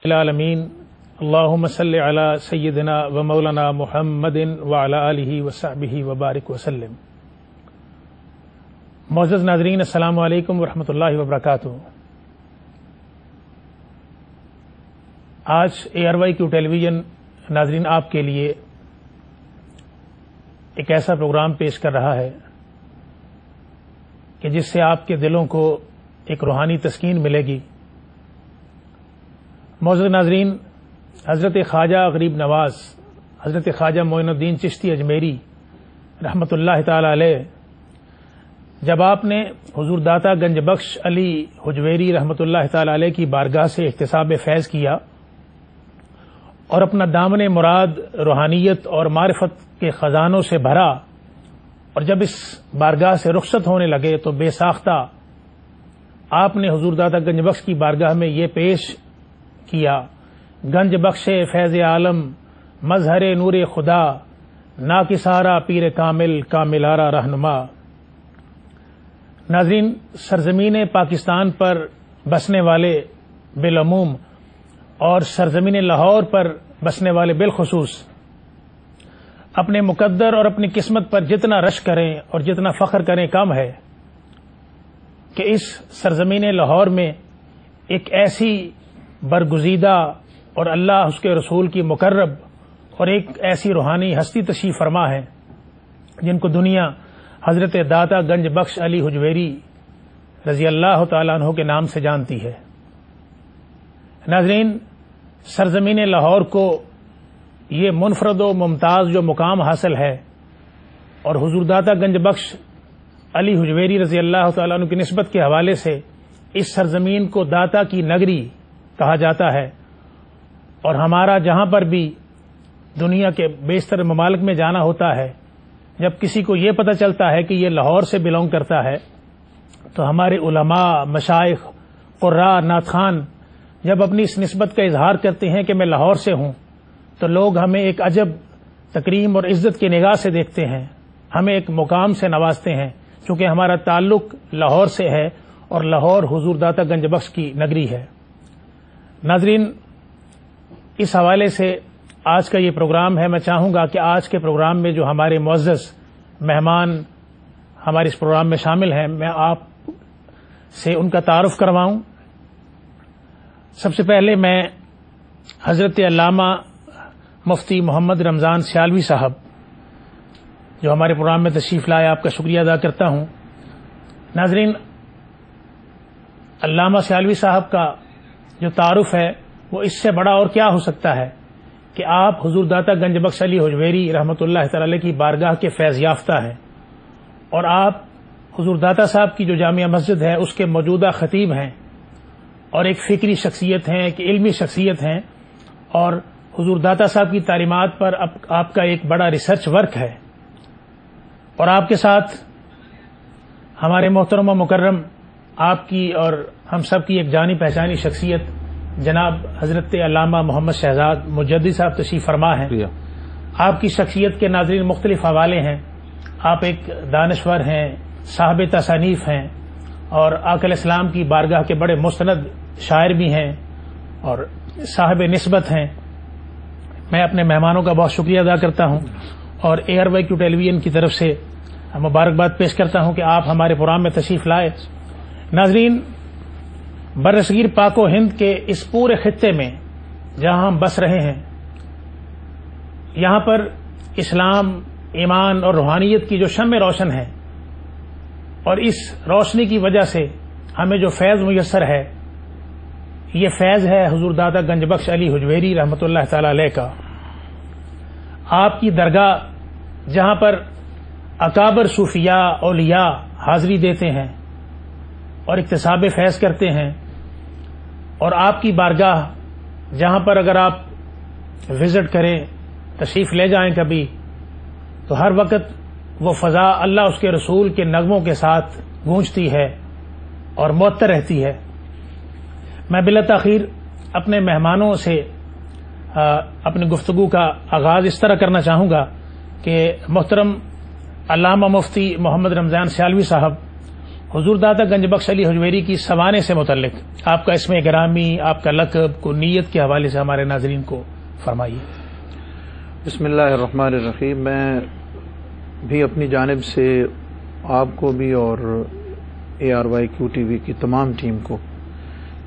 العالمین اللہم صلی علی سیدنا و مولانا محمد وعلی آلہ وصحبہ وبارک وسلم۔ معزز ناظرین، السلام علیکم ورحمۃ اللہ وبرکاتہ۔ آج ARYQ ٹیلی ویژن ناظرین آپ کے لیے ایک ایسا پروگرام پیش کر رہا ہے کہ جس سے آپ کے دلوں کو ایک روحانی تسکین ملے گی۔ معزز ناظرین، حضرت خواجہ غریب نواز حضرت خواجہ معین الدین چشتی اجمیری رحمۃ اللہ تعالی علیہ، جب آپ نے حضور داتا گنج بخش علی حجویری رحمۃ اللہ تعالی علیہ کی بارگاہ سے احتساب فیض کیا اور اپنا دامن مراد روحانیت اور معرفت کے خزانوں سے بھرا، اور جب اس بارگاہ سے رخصت ہونے لگے تو بے ساختہ آپ نے حضور داتا گنج بخش کی بارگاہ میں یہ پیش کیا: گنج بخش فیض عالم مظہر نور خدا، ناکسارا پیر کامل کاملارا رہنما۔ ناظرین، سرزمین پاکستان پر بسنے والے بالعموم اور سرزمین لاہور پر بسنے والے بالخصوص اپنے مقدر اور اپنی قسمت پر جتنا رشک کریں اور جتنا فخر کریں کم ہے کہ اس سرزمین لاہور میں ایک ایسی برگزیدہ اور اللہ اس کے رسول کی مقرب اور ایک ایسی روحانی ہستی تشریف فرما ہے جن کو دنیا حضرت داتا گنج بخش علی حجویری رضی اللہ تعالیٰ عنہ کے نام سے جانتی ہے۔ ناظرین، سرزمین لاہور کو یہ منفرد و ممتاز جو مقام حاصل ہے اور حضور داتا گنج بخش علی حجویری رضی اللہ تعالیٰ عنہ کی نسبت کے حوالے سے اس سرزمین کو داتا کی نگری کہا جاتا ہے، اور ہمارا جہاں پر بھی دنیا کے بیشتر ممالک میں جانا ہوتا ہے، جب کسی کو یہ پتہ چلتا ہے کہ یہ لاہور سے بلونگ کرتا ہے تو ہمارے علماء، مشائخ، قراء، نعت خوان جب اپنی اس نسبت کا اظہار کرتے ہیں کہ میں لاہور سے ہوں تو لوگ ہمیں ایک عجب تکریم اور عزت کی نگاہ سے دیکھتے ہیں، ہمیں ایک مقام سے نوازتے ہیں، چونکہ ہمارا تعلق لاہور سے ہے اور لاہور حضور داتا گنج بخش کی نگری ہے۔ ناظرین، اس حوالے سے آج کا یہ پروگرام ہے، میں چاہوں گا کہ آج کے پروگرام میں جو ہمارے معزز مہمان ہمارے اس پروگرام میں شامل ہیں، میں آپ سے ان کا تعارف کرواؤں۔ سب سے پہلے میں حضرت علامہ مفتی محمد رمضان سیالوی صاحب جو ہمارے پروگرام میں تشریف لائے، آپ کا شکریہ ادا کرتا ہوں۔ ناظرین، علامہ سیالوی صاحب کا جو تعارف ہے وہ اس سے بڑا اور کیا ہو سکتا ہے کہ آپ حضور داتا گنج بخش علی حجویری رحمۃ اللہ تعالی کی بارگاہ کے فیض یافتہ ہیں، اور آپ حضور داتا صاحب کی جو جامعہ مسجد ہے اس کے موجودہ خطیب ہیں، اور ایک فکری شخصیت ہیں، ایک علمی شخصیت ہیں، اور حضور داتا صاحب کی تعلیمات پر آپ کا ایک بڑا ریسرچ ورک ہے، اور آپ کے ساتھ ہمارے محترم و مکرم آپ کی اور ہم سب کی ایک جانی پہچانی شخصیت جناب حضرت علامہ محمد شہزاد مجدد صاحب تشریف فرما ہیں۔ آپ کی شخصیت کے ناظرین مختلف حوالے ہیں، آپ ایک دانشور ہیں، صاحب تصانیف ہیں، اور آقا الاسلام کی بارگاہ کے بڑے مستند شاعر بھی ہیں اور صاحب نسبت ہیں۔ میں اپنے مہمانوں کا بہت شکریہ ادا کرتا ہوں اور ARYQ ٹیلی ویژن کی طرف سے مبارکباد پیش کرتا ہوں کہ آپ ہمارے پروگرام میں تشریف لائے۔ ناظرین، برصغیر پاک و ہند کے اس پورے خطے میں جہاں ہم بس رہے ہیں، یہاں پر اسلام، ایمان اور روحانیت کی جو شمع روشن ہے، اور اس روشنی کی وجہ سے ہمیں جو فیض میسر ہے، یہ فیض ہے حضور داتا گنج بخش علی حجویری رحمۃ اللہ تعالی علیہ کا۔ آپ کی درگاہ جہاں پر اکابر صوفیاء، اولیاء حاضری دیتے ہیں اور اکتساب فیض کرتے ہیں، اور آپ کی بارگاہ جہاں پر اگر آپ وزٹ کریں، تشریف لے جائیں کبھی، تو ہر وقت وہ فضا اللہ اس کے رسول کے نغموں کے ساتھ گونجتی ہے اور معطر رہتی ہے۔ میں بلا تاخیر اپنے مہمانوں سے اپنی گفتگو کا آغاز اس طرح کرنا چاہوں گا کہ محترم علامہ مفتی محمد رمضان سیالوی صاحب حضور داتا گنج بخش علی حجویری کی سوانے سے متعلق آپ کا اسم گرامی، آپ کا لقب کو نیت کے حوالے سے ہمارے ناظرین کو فرمائیے۔ بسم اللہ الرحمن الرحیم۔ میں بھی اپنی جانب سے آپ کو بھی اور ARYQ TV کی تمام ٹیم کو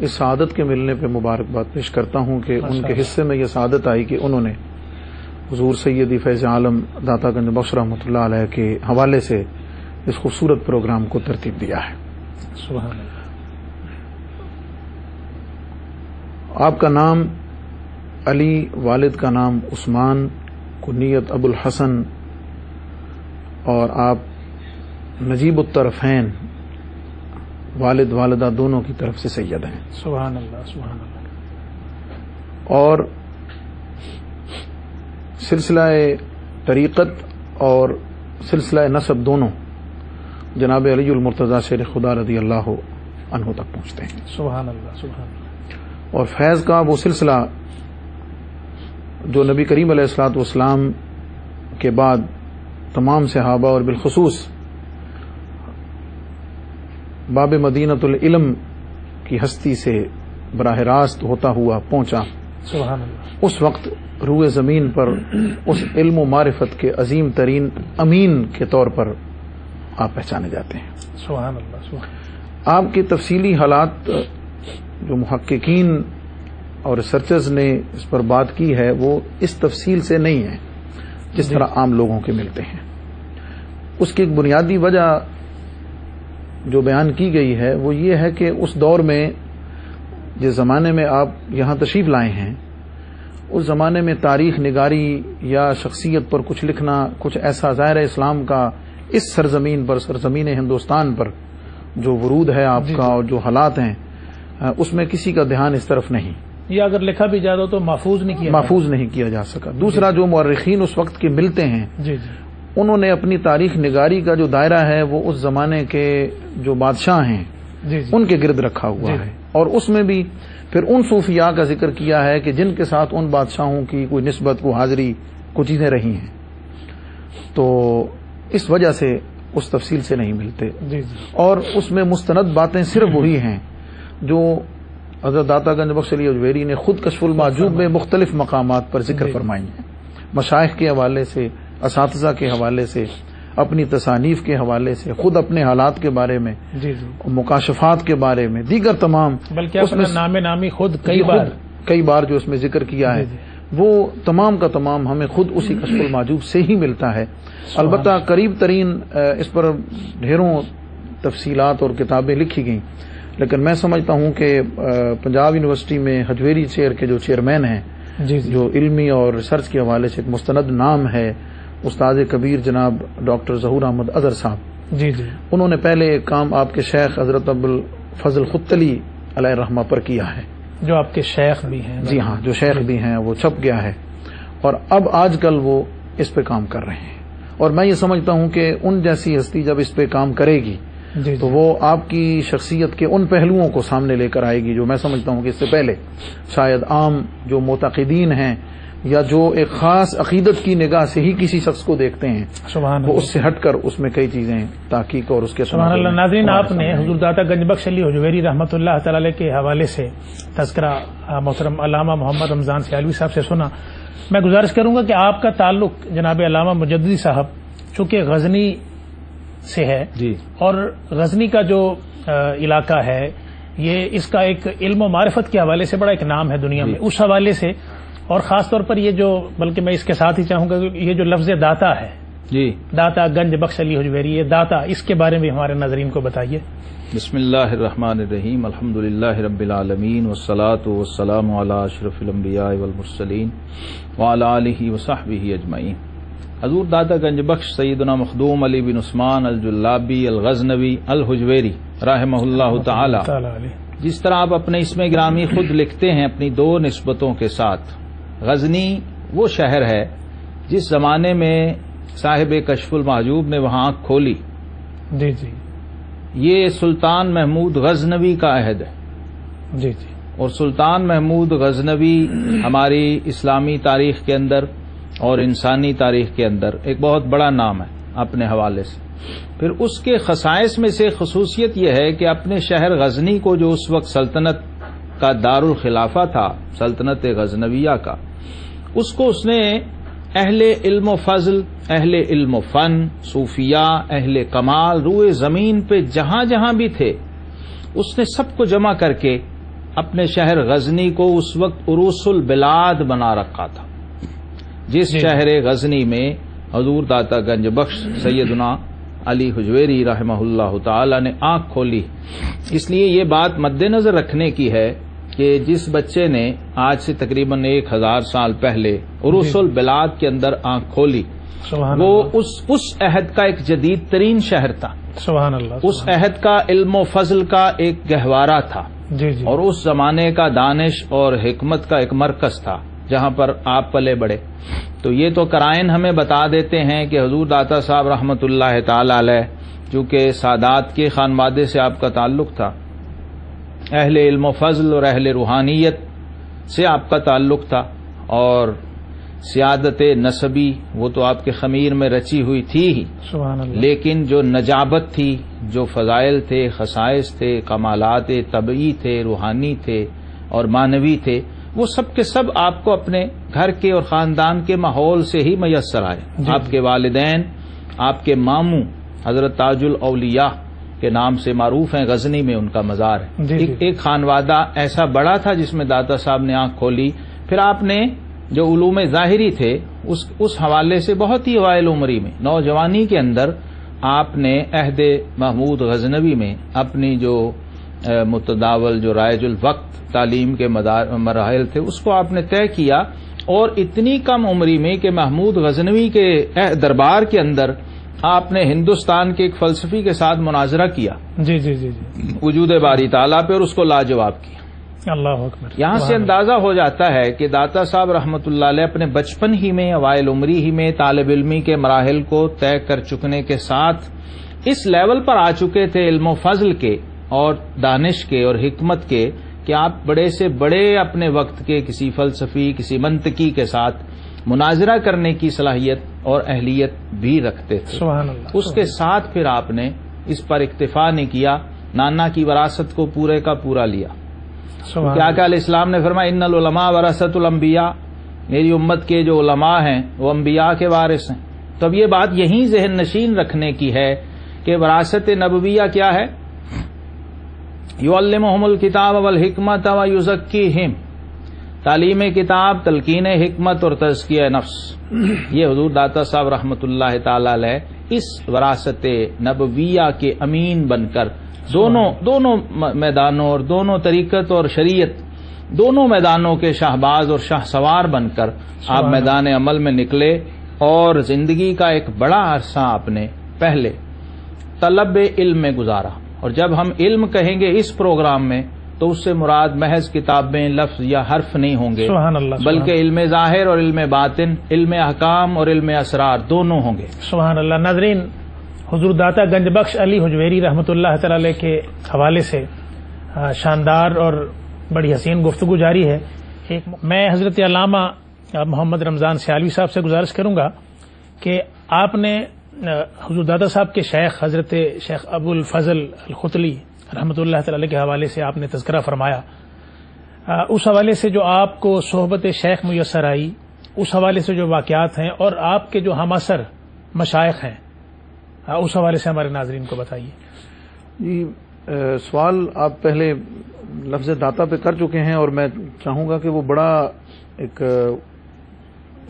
اس سعادت کے ملنے پہ مبارکباد پیش کرتا ہوں کہ ان کے حصے میں یہ سعادت آئی کہ انہوں نے حضور سیدی فیض عالم داتا گنج بخش رحمۃ اللہ علیہ کے حوالے سے اس خوبصورت پروگرام کو ترتیب دیا ہے۔ سبحان اللہ۔ آپ کا نام علی، والد کا نام عثمان، کنیت ابو الحسن، اور آپ نجیب الطرفین، والد والدہ دونوں کی طرف سے سید ہیں۔ سبحان اللہ، سبحان اللہ۔ اور سلسلہ طریقت اور سلسلہ نسب دونوں جناب علی المرتضیٰ شیر خدا رضی اللہ عنہ تک پہنچتے ہیں۔ سبحان اللہ، سبحان اللہ۔ اور فیض کا وہ سلسلہ جو نبی کریم علیہ الصلوۃ والسلام کے بعد تمام صحابہ اور بالخصوص باب مدینۃ العلم کی ہستی سے براہ راست ہوتا ہوا پہنچا، سبحان اللہ، اس وقت روئے زمین پر اس علم و معرفت کے عظیم ترین امین کے طور پر آپ پہچانے جاتے ہیں۔ سبحان اللہ، سبحان اللہ۔ آپ کے تفصیلی حالات جو محققین اور ریسرچرز نے اس پر بات کی ہے وہ اس تفصیل سے نہیں ہے جس طرح عام لوگوں کے ملتے ہیں۔ اس کی ایک بنیادی وجہ جو بیان کی گئی ہے وہ یہ ہے کہ اس دور میں جس زمانے میں آپ یہاں تشریف لائے ہیں اس زمانے میں تاریخ نگاری یا شخصیت پر کچھ لکھنا کچھ ایسا ظاہر اسلام کا اس سرزمین پر، سرزمین ہندوستان پر جو ورود ہے آپ کا اور جو حالات ہیں اس میں کسی کا دھیان اس طرف نہیں، یا اگر لکھا بھی جاتا تو محفوظ نہیں کیا جا سکا۔ دوسرا جو مورخین اس وقت کے ملتے ہیں انہوں نے اپنی تاریخ نگاری کا جو دائرہ ہے وہ اس زمانے کے جو بادشاہ ہیں ان کے گرد رکھا ہوا ہے، اور اس میں بھی پھر ان صوفیاء کا ذکر کیا ہے کہ جن کے ساتھ ان بادشاہوں کی کوئی نسبت، کوئی حاضری، کچھ چیزیں رہی ہیں، تو اس وجہ سے اس تفصیل سے نہیں ملتے۔ اور اس میں مستند باتیں صرف وہی ہیں جو حضرت داتا گنج بخش علی حجویری نے خود کشف المحجوب میں مختلف مقامات پر ذکر فرمائی ہیں، مشائخ کے حوالے سے، اساتذہ کے حوالے سے، اپنی تصانیف کے حوالے سے، خود اپنے حالات کے بارے میں، مکاشفات کے بارے میں، دیگر تمام، بلکہ اپنا نام نامی خود کئی بار جو اس میں ذکر کیا ہے وہ تمام کا تمام ہمیں خود اسی کشف المحجوب سے ہی ملتا ہے۔ البتہ قریب ترین اس پر ڈھیروں تفصیلات اور کتابیں لکھی گئیں، لیکن میں سمجھتا ہوں کہ پنجاب یونیورسٹی میں حجویری چیئر کے جو چیئرمین ہیں جو علمی اور ریسرچ کے حوالے سے ایک مستند نام ہے استاد کبیر جناب ڈاکٹر ظہور احمد اظہر صاحب، انہوں نے پہلے ایک کام آپ کے شیخ حضرت ابوالفضل خطلی علیہ الرحمہ پر کیا ہے، جو آپ کے شیخ بھی ہیں۔ جی ہاں، جو شیخ بھی ہیں، وہ چھپ گیا ہے اور اب آج کل وہ اس پہ کام کر رہے ہیں، اور میں یہ سمجھتا ہوں کہ ان جیسی ہستی جب اس پہ کام کرے گی تو وہ آپ کی شخصیت کے ان پہلوؤں کو سامنے لے کر آئے گی جو میں سمجھتا ہوں کہ اس سے پہلے شاید عام جو معتقدین ہیں یا جو ایک خاص عقیدت کی نگاہ سے ہی کسی شخص کو دیکھتے ہیں وہ اس سے ہٹ کر اس میں کئی چیزیں تحقیق اور اس کے سبحان اللہ۔ ناظرین، آپ نے حضور داتا گنج بخش علی حجویری رحمۃ اللہ تعالی کے حوالے سے تذکرہ محترم علامہ محمد رمضان سیالوی صاحب سے سنا۔ میں گزارش کروں گا کہ آپ کا تعلق جناب علامہ مجددی صاحب چونکہ غزنی سے ہے اور غزنی کا جو علاقہ ہے یہ اس کا ایک علم و معرفت کے حوالے سے بڑا ایک نام ہے دنیا میں، اس حوالے سے اور خاص طور پر یہ جو، بلکہ میں اس کے ساتھ ہی چاہوں گا کہ یہ جو لفظ داتا ہے، داتا گنج بخش علی حجویری، یہ داتا، اس کے بارے میں ہمارے ناظرین کو بتائیے۔ بسم اللہ الرحمن الرحیم، الحمدللہ رب العالمین، والصلاة والسلام علی اشرف الانبیاء والمرسلین وعلی آلہ وصحبہ اجمعین۔ حضور داتا گنج بخش سیدنا مخدوم علی بن عثمان الجلابی الغزنوی الحجویری رحمہ اللہ تعالی، جس طرح آپ اپنے اسم گرامی خود لکھتے ہیں اپنی دو نسبتوں کے ساتھ، غزنی وہ شہر ہے جس زمانے میں صاحب کشف المحجوب نے وہاں آنکھ کھولی، یہ سلطان محمود غزنوی کا عہد ہے، اور سلطان محمود غزنوی ہماری اسلامی تاریخ کے اندر اور انسانی تاریخ کے اندر ایک بہت بڑا نام ہے اپنے حوالے سے۔ پھر اس کے خصائص میں سے خصوصیت یہ ہے کہ اپنے شہر غزنی کو، جو اس وقت سلطنت کا دارالخلافہ تھا، سلطنت غزنویہ کا، اس کو اس نے اہل علم و فضل، اہل علم و فن، صوفیاء، اہل کمال روئے زمین پہ جہاں جہاں بھی تھے، اس نے سب کو جمع کر کے اپنے شہر غزنی کو اس وقت عروس البلاد بنا رکھا تھا، جس شہر غزنی میں حضور داتا گنج بخش سیدنا علی حجویری رحمہ اللہ تعالی نے آنکھ کھولی۔ اس لیے یہ بات مد نظر رکھنے کی ہے کہ جس بچے نے آج سے تقریباً 1000 سال پہلے عروس البلاد کے اندر آنکھ کھولی، وہ اس عہد کا ایک جدید ترین شہر تھا، سبحان اللہ، اس عہد کا علم و فضل کا ایک گہوارہ تھا، اور اس زمانے کا دانش اور حکمت کا ایک مرکز تھا جہاں پر آپ پلے بڑے۔ تو یہ تو قرائن ہمیں بتا دیتے ہیں کہ حضور داتا صاحب رحمۃ اللہ تعالی علیہ، چونکہ سادات کے خانوادے سے آپ کا تعلق تھا، اہل علم و فضل اور اہل روحانیت سے آپ کا تعلق تھا، اور سیادت نسبی وہ تو آپ کے خمیر میں رچی ہوئی تھی ہی، سبحان اللہ، لیکن جو نجابت تھی، جو فضائل تھے، خصائص تھے، کمالات طبعی تھے، روحانی تھے اور معنوی تھے، وہ سب کے سب آپ کو اپنے گھر کے اور خاندان کے ماحول سے ہی میسر آئے۔ آپ کے والدین، آپ کے ماموں حضرت تاج الاولیاء کے نام سے معروف ہیں، غزنی میں ان کا مزار ہے۔ ایک خانوادہ ایسا بڑا تھا جس میں داتا صاحب نے آنکھ کھولی۔ پھر آپ نے جو علوم ظاہری تھے اس حوالے سے بہت ہی اوائل عمری میں، نوجوانی کے اندر، آپ نے عہد محمود غزنوی میں اپنی جو متداول، جو رائج الوقت تعلیم کے مراحل تھے، اس کو آپ نے طے کیا، اور اتنی کم عمری میں کہ محمود غزنوی کے دربار کے اندر آپ نے ہندوستان کے ایک فلسفی کے ساتھ مناظرہ کیا، جی جی جی جی، وجود باری تعالیٰ پہ، اور اس کو لاجواب کیا۔ اللہ اکبر۔ یہاں سے اندازہ ہو جاتا ہے کہ داتا صاحب رحمۃ اللہ علیہ اپنے بچپن ہی میں، اوائل عمری ہی میں طالب علمی کے مراحل کو طے کر چکنے کے ساتھ اس لیول پر آ چکے تھے علم و فضل کے اور دانش کے اور حکمت کے، کہ آپ بڑے سے بڑے اپنے وقت کے کسی فلسفی، کسی منطقی کے ساتھ مناظرہ کرنے کی صلاحیت اور اہلیت بھی رکھتے تھے۔ سبحان اللہ۔ اس کے ساتھ پھر آپ نے اس پر اکتفا نہیں کیا، نانا کی وراثت کو پورے کا پورا لیا۔ کیا کہ علیہ السلام نے فرمایا ان العلماء ورثۃ الانبیاء، میری امت کے جو علماء ہیں وہ انبیاء کے وارث ہیں۔ تو اب یہ بات یہیں ذہن نشین رکھنے کی ہے کہ وراثت نبویہ کیا ہے؟ یعلمہم الکتاب والحکمت ویزکیہم، تعلیم کتاب، تلقین حکمت اور تزکیہ نفس۔ یہ حضور داتا صاحب رحمۃ اللہ تعالی علیہ اس وراثت نبویہ کے امین بن کر دونوں میدانوں اور دونوں طریقت اور شریعت، دونوں میدانوں کے شاہباز اور شاہ سوار بن کر آپ میدان عمل میں نکلے، اور زندگی کا ایک بڑا عرصہ آپ نے پہلے طلب علم میں گزارا۔ اور جب ہم علم کہیں گے اس پروگرام میں تو اس سے مراد محض کتابیں، لفظ یا حرف نہیں ہوں گے، سبحان اللہ، بلکہ علم ظاہر اور علم باطن، علم احکام اور علم اسرار دونوں ہوں گے۔ سبحان اللہ۔ ناظرین، حضور داتا گنج بخش علی حجویری رحمۃ اللہ تعالی علیہ کے حوالے سے شاندار اور بڑی حسین گفتگو جاری ہے۔ میں حضرت علامہ محمد رمضان سیالوی صاحب سے گزارش کروں گا کہ آپ نے حضور داتا صاحب کے شیخ حضرت شیخ ابو الفضل الختلی رحمۃ اللہ تعالی علیہ کے حوالے سے آپ نے تذکرہ فرمایا، اس حوالے سے جو آپ کو صحبت شیخ میسر آئی، اس حوالے سے جو واقعات ہیں اور آپ کے جو ہم اثر مشائخ ہیں، اس حوالے سے ہمارے ناظرین کو بتائیے۔ جی، سوال آپ پہلے لفظ داتا پہ کر چکے ہیں، اور میں چاہوں گا کہ وہ بڑا ایک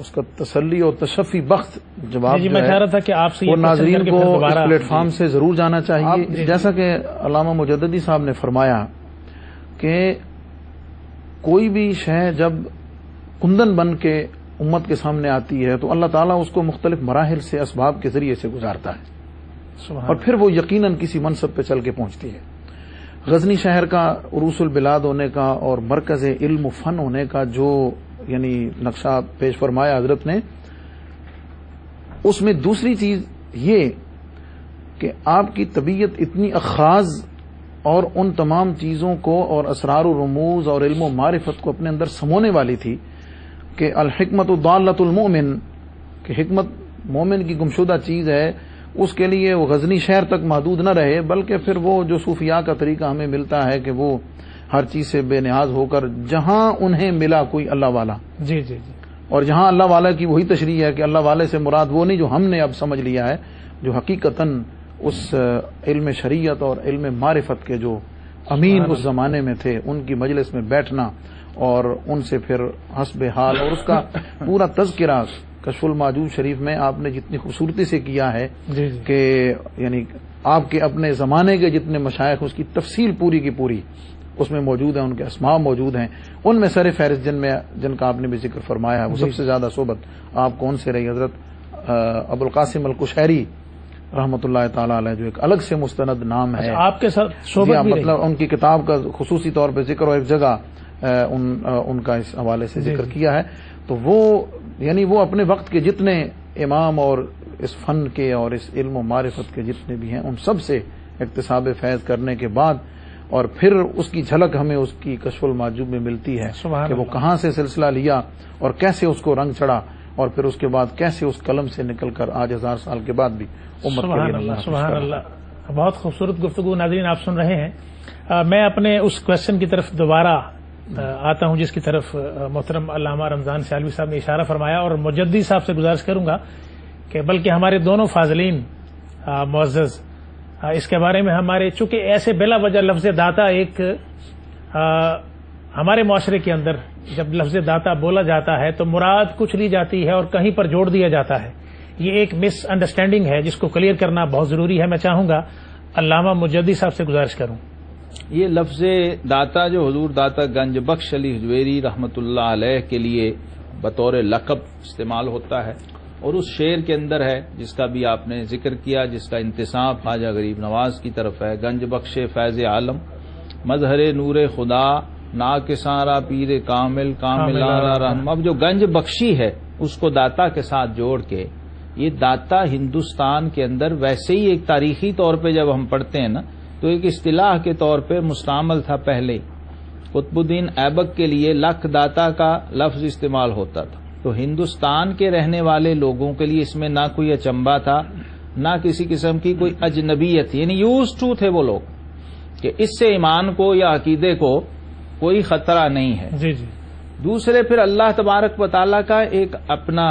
اس کا تسلی اور تشفی بخت جواب جی، میں چاہ رہا تھا کہ آپ سے وہ ناظرین کو اس پلیٹ فارم سے ضرور جانا چاہیے۔ جیسا کہ علامہ مجددی صاحب نے فرمایا کہ کوئی بھی شے جب کندن بن کے امت کے سامنے آتی ہے تو اللہ تعالیٰ اس کو مختلف مراحل سے، اسباب کے ذریعے سے گزارتا ہے، اور پھر وہ یقیناً کسی منصب پہ چل کے پہنچتی ہے۔ غزنی شہر کا عروس البلاد ہونے کا اور مرکز علم و فن ہونے کا جو یعنی نقشہ پیش فرمایا حضرت نے، اس میں دوسری چیز یہ کہ آپ کی طبیعت اتنی اخاذ اور ان تمام چیزوں کو اور اسرار و رموز اور علم و معرفت کو اپنے اندر سمونے والی تھی کہ الحکمت ضالۃ المؤمن، کہ حکمت مومن کی گمشدہ چیز ہے، اس کے لیے وہ غزنی شہر تک محدود نہ رہے، بلکہ پھر وہ جو صوفیاء کا طریقہ ہمیں ملتا ہے کہ وہ ہر چیز سے بے نیاز ہو کر جہاں انہیں ملا کوئی اللہ والا، جی جی جی، اور جہاں اللہ والا کی وہی تشریح ہے کہ اللہ والے سے مراد وہ نہیں جو ہم نے اب سمجھ لیا ہے، جو حقیقتاً اس علم شریعت اور علم معرفت کے جو امین اس زمانے میں تھے، ان کی مجلس میں بیٹھنا اور ان سے پھر حسب حال، اور اس کا پورا تذکرہ کشف المعجوب شریف میں آپ نے جتنی خوبصورتی سے کیا ہے جی جی، کہ یعنی آپ کے اپنے زمانے کے جتنے مشائخ اس کی تفصیل پوری کی پوری اس میں موجود ہے، ان کے اسماء موجود ہیں، ان میں سر فہرست جن کا آپ نے بھی ذکر فرمایا ہے، وہ سب سے زیادہ صحبت آپ کون سے رہی؟ حضرت ابو القاسم القشیری رحمۃ اللہ تعالی علیہ، جو ایک الگ سے مستند نام ہے، آپ کے ساتھ صحبت بھی مطلب ان کی کتاب کا خصوصی طور پہ ذکر، اور ایک جگہ ان کا اس حوالے سے ذکر کیا ہے، تو وہ یعنی وہ اپنے وقت کے جتنے امام اور اس فن کے اور اس علم و معرفت کے جتنے بھی ہیں ان سب سے اکتساب فیض کرنے کے بعد، اور پھر اس کی جھلک ہمیں اس کی کشف المعجوب میں ملتی ہے کہ وہ کہاں سے سلسلہ لیا اور کیسے اس کو رنگ چڑھا، اور پھر اس کے بعد کیسے اس قلم سے نکل کر آج 1000 سال کے بعد بھی امت کے لیے سبحان اللہ، بہت خوبصورت گفتگو ناظرین آپ سن رہے ہیں۔ میں اپنے اس کوشچن کی طرف دوبارہ آتا ہوں جس کی طرف محترم علامہ رمضان سیالوی صاحب نے اشارہ فرمایا، اور مجدی صاحب سے گزارش کروں گا کہ بلکہ ہمارے دونوں فاضلین معزز اس کے بارے میں ہمارے، چونکہ ایسے بلا وجہ لفظ داتا ایک ہمارے معاشرے کے اندر جب لفظ داتا بولا جاتا ہے تو مراد کچھ لی جاتی ہے اور کہیں پر جوڑ دیا جاتا ہے، یہ ایک مس انڈرسٹینڈنگ ہے جس کو کلیئر کرنا بہت ضروری ہے۔ میں چاہوں گا علامہ مجدی صاحب سے گزارش کروں۔ یہ لفظ داتا جو حضور داتا گنج بخش علی حجویری رحمۃ اللہ علیہ کے لیے بطور لقب استعمال ہوتا ہے، اور اس شعر کے اندر ہے جس کا بھی آپ نے ذکر کیا، جس کا انتساب خواجہ غریب نواز کی طرف ہے، گنج بخش فیض عالم مظہر نور خدا نا کے سارا پیر کامل کاملانہ رحم۔ اب جو گنج بخشی ہے اس کو داتا کے ساتھ جوڑ کے، یہ داتا ہندوستان کے اندر ویسے ہی ایک تاریخی طور پہ جب ہم پڑھتے ہیں نا تو ایک اصطلاح کے طور پہ مستعمل تھا پہلے۔ قطب الدین ایبک کے لیے لکھ داتا کا لفظ استعمال ہوتا تھا، تو ہندوستان کے رہنے والے لوگوں کے لیے اس میں نہ کوئی اچنبا تھا، نہ کسی قسم کی کوئی اجنبیت تھی، یعنی یوز ٹو تھے وہ لوگ کہ اس سے ایمان کو یا عقیدے کو کوئی خطرہ نہیں ہے۔ جی جی، دوسرے پھر اللہ تبارک و تعالیٰ کا ایک اپنا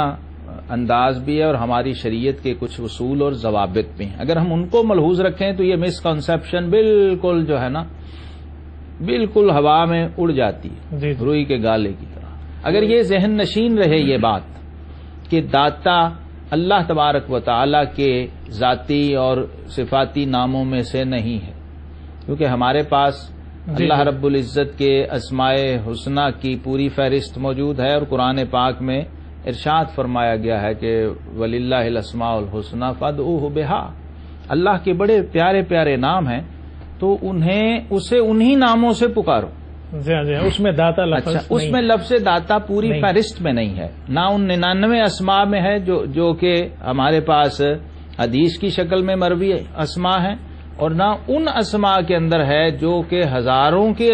انداز بھی ہے اور ہماری شریعت کے کچھ اصول اور ضوابط بھی ہیں، اگر ہم ان کو ملحوظ رکھیں تو یہ مسکنسیپشن بالکل جو ہے نا بالکل ہوا میں اڑ جاتی ہے، روئی کے گالے کی طرح۔ اگر یہ ذہن نشین رہے یہ بات کہ داتا اللہ تبارک و تعالی کے ذاتی اور صفاتی ناموں میں سے نہیں ہے، کیونکہ ہمارے پاس اللہ رب العزت کے اسماء حسنہ کی پوری فہرست موجود ہے، اور قرآن پاک میں ارشاد فرمایا گیا ہے کہ وَلِلَّهِ الْأَسْمَاءُ الْحُسْنَى فَادْعُوهُ بِهَا، اللہ کے بڑے پیارے پیارے نام ہیں تو اسے انہی ناموں سے پکارو۔ اس میں داتا لفظ اچھا، اس میں لفظ داتا پوری فہرست میں نہیں ہے، نہ ان 99 اسماء میں ہے جو کہ ہمارے پاس حدیث کی شکل میں مروی اسماء ہیں، اور نہ ان اسماء کے اندر ہے جو کہ ہزاروں کے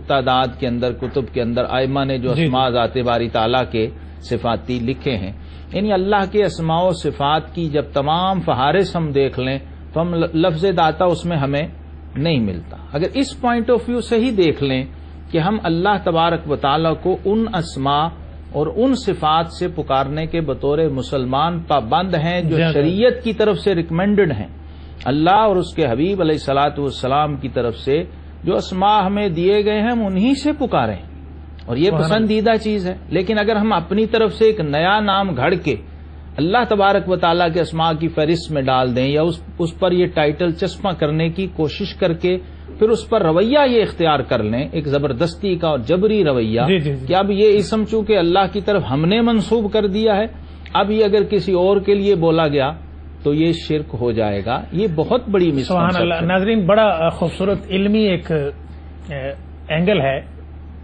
تعداد کے اندر کتب کے اندر ائمہ نے جو اسماء ذات باری تعالیٰ کے صفاتی لکھے ہیں۔ یعنی اللہ کے اسماء و صفات کی جب تمام فہارس ہم دیکھ لیں تو ہم لفظ داتا اس میں ہمیں نہیں ملتا۔ اگر اس پوائنٹ آف ویو سے ہی دیکھ لیں کہ ہم اللہ تبارک و تعالیٰ کو ان اسماء اور ان صفات سے پکارنے کے بطور مسلمان پابند ہیں جو شریعت کی طرف سے ریکمینڈڈ ہیں، اللہ اور اس کے حبیب علیہ الصلاۃ والسلام کی طرف سے جو اسماء ہمیں دیے گئے ہیں ہم انہی سے پکاریں، اور یہ پسندیدہ چیز ہے۔ لیکن اگر ہم اپنی طرف سے ایک نیا نام گھڑ کے اللہ تبارک و تعالیٰ کے اسماء کی فہرست میں ڈال دیں، یا اس پر یہ ٹائٹل چسپاں کرنے کی کوشش کر کے پھر اس پر رویہ یہ اختیار کر لیں، ایک زبردستی کا اور جبری رویہ کہ اب یہ اسم چونکہ اللہ کی طرف ہم نے منسوب کر دیا ہے، اب یہ اگر کسی اور کے لیے بولا گیا تو یہ شرک ہو جائے گا، یہ بہت بڑی سبحان اللہ۔ ناظرین، بڑا خوبصورت علمی ایک اینگل ہے،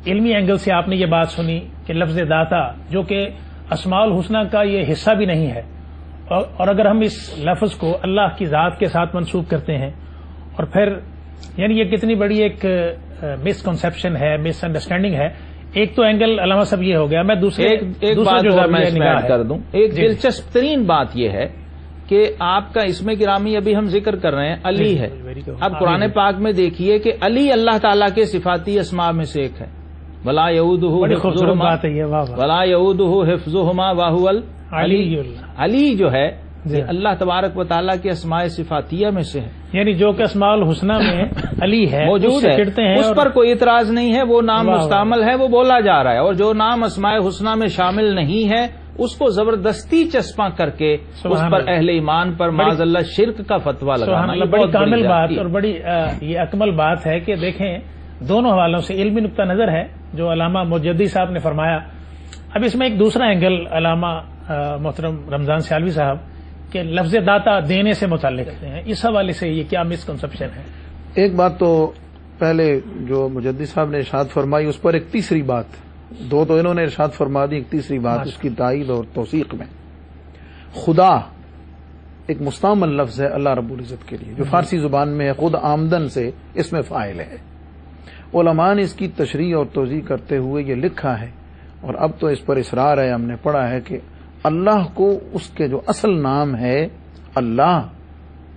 علمی اینگل سے آپ نے یہ بات سنی کہ لفظ داتا جو کہ اسماء الحسنہ کا یہ حصہ بھی نہیں ہے، اور اگر ہم اس لفظ کو اللہ کی ذات کے ساتھ منسوب کرتے ہیں، اور پھر یعنی یہ کتنی بڑی ایک مس کنسپشن ہے، مس انڈرسٹینڈنگ ہے۔ ایک تو اینگل علامہ صاحب یہ ہو گیا، میں دوسرے ایک بات اور میں اس میں ایڈ کر دوں۔ ایک دلچسپ ترین بات یہ ہے کہ آپ کا اسم گرامی ابھی ہم ذکر کر رہے ہیں علی ہے. اب قرآن پاک میں دیکھیے کہ علی اللہ تعالیٰ کے صفاتی اسماء میں سے ایک ہے. ولا یعودہ حفظہما وہو العلی. علی جو ہے اللہ تبارک و تعالیٰ کے اسماء صفاتیہ میں سے ہے، یعنی جو کہ اسماء الحسنہ میں علی ہے موجود ہے، اس پر کوئی اعتراض نہیں ہے، وہ نام مستعمل ہے، وہ بولا جا رہا ہے. اور جو نام اسماء حسنہ میں شامل نہیں ہے اس کو زبردستی چسپاں کر کے اس پر اہل ایمان پر معاذ اللہ شرک کا فتویٰ لگانا بڑی کامل بات اور بڑی یہ اکمل بات ہے کہ دیکھیں دونوں حوالوں سے علمی نقطہ نظر ہے جو علامہ مجدی صاحب نے فرمایا. اب اس میں ایک دوسرا اینگل علامہ محترم رمضان سیالوی صاحب کہ لفظ داتا دینے سے متعلق ہیں، اس حوالے سے یہ کیا مسکنسپشن ہے؟ ایک بات تو پہلے جو مجدی صاحب نے ارشاد فرمائی اس پر ایک تیسری بات، دو تو انہوں نے ارشاد فرما دی، ایک تیسری بات اس کی تائید اور توثیق میں. خدا ایک مستعمل لفظ ہے اللہ رب العزت کے لیے جو فارسی زبان میں ہے، خود آمدن سے اس میں فاعل ہے. علماء نے اس کی تشریح اور توضیح کرتے ہوئے یہ لکھا ہے اور اب تو اس پر اصرار ہے، ہم نے پڑھا ہے کہ اللہ کو اس کے جو اصل نام ہے اللہ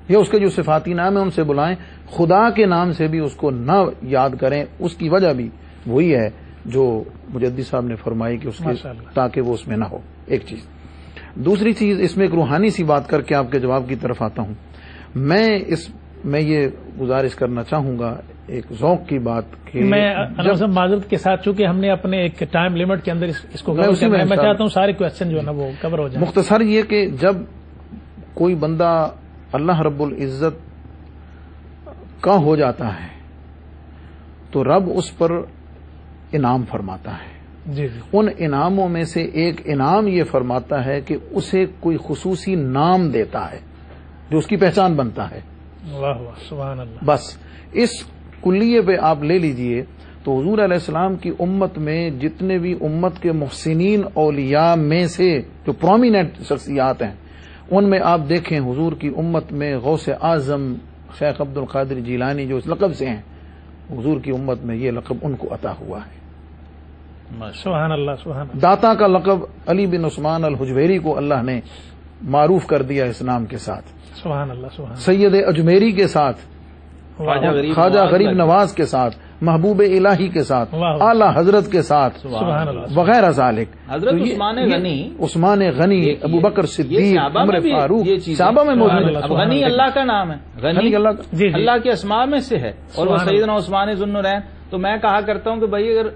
یا اس کے جو صفاتی نام ہے ان سے بلائیں، خدا کے نام سے بھی اس کو نہ یاد کریں. اس کی وجہ بھی وہی ہے جو مجدی صاحب نے فرمائی کہ اس کے تاکہ وہ اس میں نہ ہو. ایک چیز. دوسری چیز اس میں ایک روحانی سی بات کر کے آپ کے جواب کی طرف آتا ہوں. میں یہ گزارش کرنا چاہوں گا ایک ذوق کی بات کہ میں معذرت کے ساتھ چونکہ ہم نے اپنے ایک ٹائم لیمٹ کے اندر اس کو کور کرنا ہے، میں چاہتا ہوں سارے کوسچن جو ہے نا وہ کور ہو جائیں. مختصر یہ کہ جب کوئی بندہ اللہ رب العزت کا ہو جاتا ہے تو رب اس پر انعام فرماتا ہے. جی ان انعاموں میں سے ایک انعام یہ فرماتا ہے کہ اسے کوئی خصوصی نام دیتا ہے جو اس کی پہچان بنتا ہے. واہ واہ سبحان اللہ. بس اس کلیے پہ آپ لے لیجئے تو حضور علیہ السلام کی امت میں جتنے بھی امت کے محسنین اولیاء میں سے جو پرومیننٹ شخصیات ہیں ان میں آپ دیکھیں حضور کی امت میں غوث اعظم شیخ عبد القادر جیلانی جو اس لقب سے ہیں، حضور کی امت میں یہ لقب ان کو عطا ہوا ہے. سبحان اللہ سبحان اللہ. داتا کا لقب علی بن عثمان الحجویری کو اللہ نے معروف کر دیا اس نام کے ساتھ. سبحان اللہ سبحان اللہ. سید اجمیری کے ساتھ، خواجہ غریب نواز کے ساتھ، محبوب الہی کے ساتھ، اعلی حضرت کے ساتھ وغیرہ ذالک. حضرت عثمان غنی، ابو بکر صدیق، عمر فاروق صحابہ میں موجود ہے. غنی اللہ کا نام ہے، غنی اللہ کے اسماء میں سے ہے اور وہ سیدنا عثمان ذو النورین. تو میں کہا کرتا ہوں کہ بھائی اگر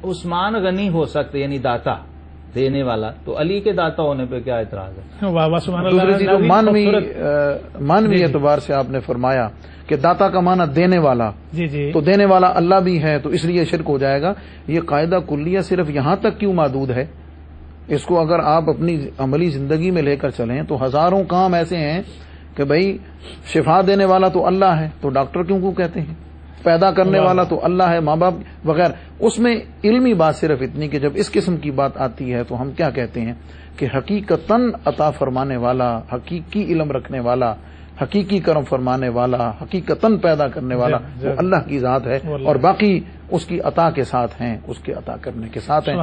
عثمان غنی ہو سکتے یعنی داتا دینے والا تو علی کے داتا ہونے پہ کیا اعتراض ہے؟ دوسری چیز مانوی اعتبار سے آپ نے فرمایا کہ داتا کا معنی دینے والا، تو دینے والا اللہ بھی ہے تو اس لیے شرک ہو جائے گا. یہ قاعدہ کلیہ صرف یہاں تک کیوں محدود ہے؟ اس کو اگر آپ اپنی عملی زندگی میں لے کر چلیں تو ہزاروں کام ایسے ہیں کہ بھائی شفا دینے والا تو اللہ ہے تو ڈاکٹر کیوں کہتے ہیں، پیدا کرنے والا تو اللہ ہے، ماں باپ وغیرہ. اس میں علمی بات صرف اتنی کہ جب اس قسم کی بات آتی ہے تو ہم کیا کہتے ہیں کہ حقیقتاً عطا فرمانے والا، حقیقی علم رکھنے والا، حقیقی کرم فرمانے والا، حقیقتاً پیدا کرنے والا وہ اللہ کی ذات ہے اور باقی اس کی عطا کے ساتھ ہیں، اس کے عطا کرنے کے ساتھ ہیں.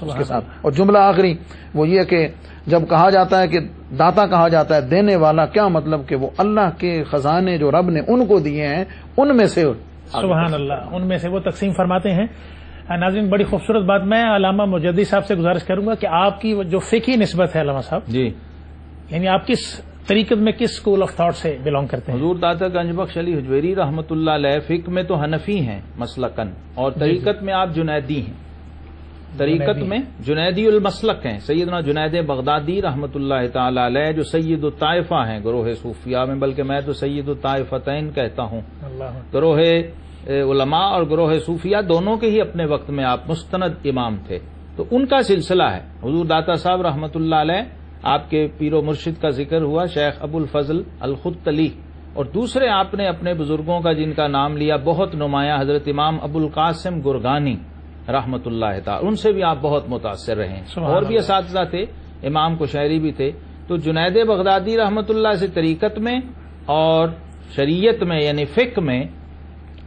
اس کے ساتھ. اور جملہ آخری وہ یہ کہ جب کہا جاتا ہے کہ داتا کہا جاتا ہے دینے والا، کیا مطلب کہ وہ اللہ کے خزانے جو رب نے ان کو دیے ہیں ان میں سے سبحان اللہ ان میں سے وہ تقسیم فرماتے ہیں. ناظرین بڑی خوبصورت بات. میں علامہ مجدی صاحب سے گزارش کروں گا کہ آپ کی جو فقہی نسبت ہے علامہ صاحب جی، یعنی آپ کس طریقت میں کس اسکول آف تھاٹ سے بلانگ کرتے ہیں؟ حضور داتا گنج بخش علی حجویری رحمۃ اللہ علیہ فقہ میں تو حنفی ہیں مسلکن، اور طریقت میں آپ جنیدی ہیں. طریقت میں جنیدی المسلک ہیں. سیدنا جنید بغدادی رحمۃ اللہ تعالی علیہ جو سید الطائفہ ہیں گروہ صوفیاء میں، بلکہ میں تو سید الطائفتین کہتا ہوں. گروہ علماء اور گروہ صوفیاء دونوں کے ہی اپنے وقت میں آپ مستند امام تھے. تو ان کا سلسلہ ہے. حضور داتا صاحب رحمۃ اللہ علیہ آپ کے پیر و مرشد کا ذکر ہوا شیخ ابو الفضل الخطلی، اور دوسرے آپ نے اپنے بزرگوں کا جن کا نام لیا بہت نمایاں حضرت امام ابو القاسم گرگانی رحمۃ اللہ تعالی، ان سے بھی آپ بہت متاثر رہے ہیں. اور بھی اساتذہ تھے، امام کشیری بھی تھے. تو جنید بغدادی رحمۃ اللہ سے طریقت میں اور شریعت میں یعنی فقہ میں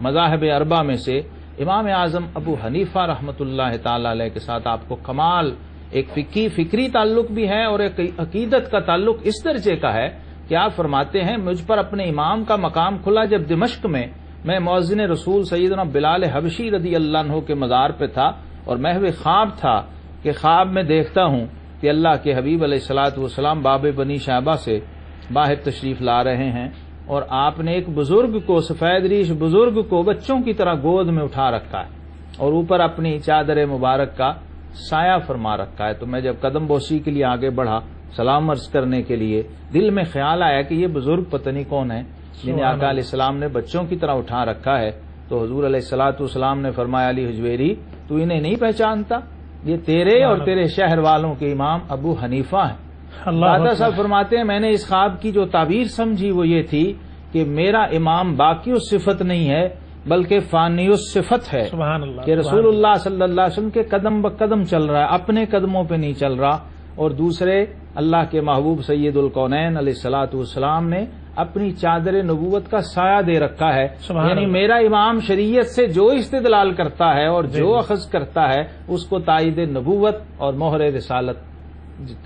مذاہب اربعہ میں سے امام اعظم ابو حنیفہ رحمۃ اللہ تعالی علیہ کے ساتھ آپ کو کمال ایک فکری تعلق بھی ہے اور ایک عقیدت کا تعلق اس درجے کا ہے کہ آپ فرماتے ہیں مجھ پر اپنے امام کا مقام کھلا جب دمشق میں مؤذن رسول سیدنا بلال حبشی رضی اللہ عنہ کے مزار پہ تھا اور محو خواب تھا کہ خواب میں دیکھتا ہوں کہ اللہ کے حبیب علیہ الصلوۃ والسلام باب بنی شیبہ سے باہر تشریف لا رہے ہیں اور آپ نے ایک بزرگ کو سفید ریش بزرگ کو بچوں کی طرح گود میں اٹھا رکھا ہے اور اوپر اپنی چادر مبارک کا سایہ فرما رکھا ہے. تو میں جب قدم بوسی کے لیے آگے بڑھا سلام عرض کرنے کے لیے دل میں خیال آیا کہ یہ بزرگ پتہ نہیں کون ہے جنہیں آقا علیہ السلام نے بچوں کی طرح اٹھا رکھا ہے. تو حضور علیہ الصلوۃ والسلام نے فرمایا علی حجویری تو انہیں نہیں پہچانتا؟ یہ تیرے اور تیرے شہر والوں کے امام ابو حنیفہ ہیں. دادا صاحب فرماتے ہیں میں نے اس خواب کی جو تعبیر سمجھی وہ یہ تھی کہ میرا امام باقی الصفت نہیں ہے بلکہ فانی الصفت ہے کہ رسول اللہ صلی اللہ علیہ وسلم کے قدم بقدم چل رہا ہے، اپنے قدموں پہ نہیں چل رہا. اور دوسرے اللہ کے محبوب سید الکونین علیہ الصلوۃ والسلام نے اپنی چادر نبوت کا سایہ دے رکھا ہے. یعنی میرا امام شریعت سے جو استدلال کرتا ہے اور جو اخذ کرتا ہے اس کو تائید نبوت اور مہر رسالت